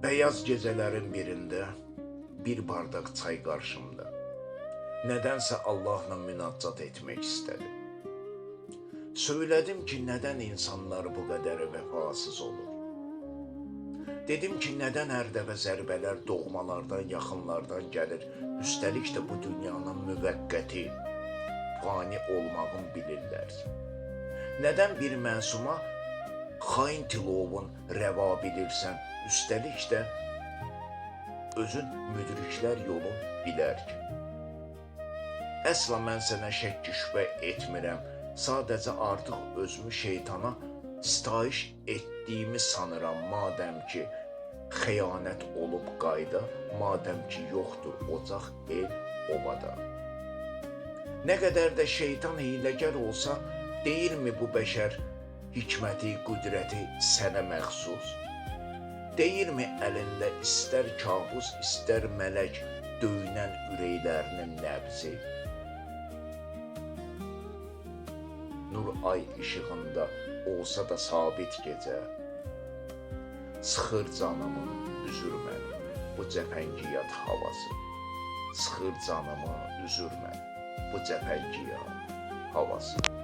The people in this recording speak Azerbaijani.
Beyaz gecələrin birində bir bardaq çay qarşımda. Nədənsə Allahla münaccat etmək istədim. Söylədim ki, nədən insanlar bu qədər vəfasız olur? Dedim ki, nədən hər dəfə zərbələr doğmalardan, yaxınlardan gəlir, üstəlik də bu dünyanın müvəqqəti, fani olmağını bilirlər. Nədən bir məsuma xain tilovun rəva bilirsən, üstəlik də özün müdriklər yolun bilərkən. Əsla mən sənə şəkk şübhə etmirəm, sadəcə artıq özümü şeytana sitayiş etdiyimi sanıram, madəm ki, xəyanət olub qayda, madəm ki, yoxdur ocaq el ovada. Nə qədər də şeytan hiyləgər olsa, deyilmi bu bəşər hikməti, qüdrəti sənə məxsus? Deyilmi əlində istər kabus, istər mələk döyünən ürəklərinin nəbzi? Nur ay işığında olsa da sabit gecə, sıxır canımı, üzür məni bu cəfəngiyat havası. Sıxır canımı, üzür məni bu cəfəngiyat havası.